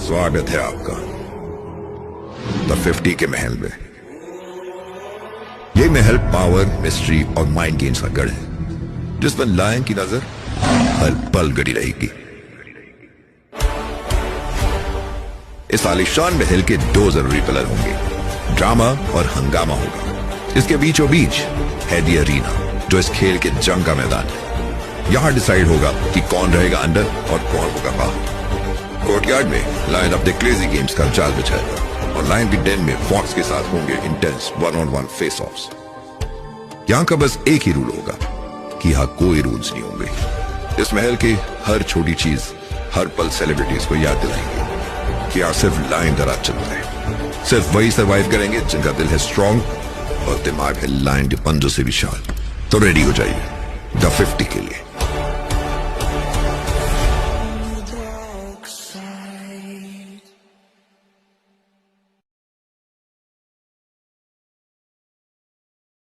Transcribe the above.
स्वागत है आपका द 50 के महल में। ये महल पावर, मिस्ट्री और माइंड गेम्स का गढ़ है, जिस पर लायन की नजर हर पल गड़ी रहेगी। इस आलिशान महल के दो जरूरी पिलर होंगे, ड्रामा और हंगामा होगा। इसके बीचों बीच है दी अरीना, जो इस खेल के जंग का मैदान है। यहां डिसाइड होगा कि कौन रहेगा अंदर और कौन होगा बाहर। कोर्टयार्ड में लायन अपने क्रेजी गेम्स का जाल बिछाएगा और लायन की डेन में फॉक्स के साथ होंगे इंटेंस 1-on-1 फेस ऑफ्स। यहां का बस एक ही रूल होगा कि यहां कोई रूल्स नहीं होंगे। इस महल की हर छोटी चीज हर पल सेलिब्रिटीज को याद दिलाएंगे कि यहां सिर्फ लायन का राज चलता है। सिर्फ वही सर्वाइव करेंगे जिनका दिल है स्ट्रॉन्ग और दिमाग है लायन के पंजों से विशाल। तो रेडी हो जाइए द 50 के लिए।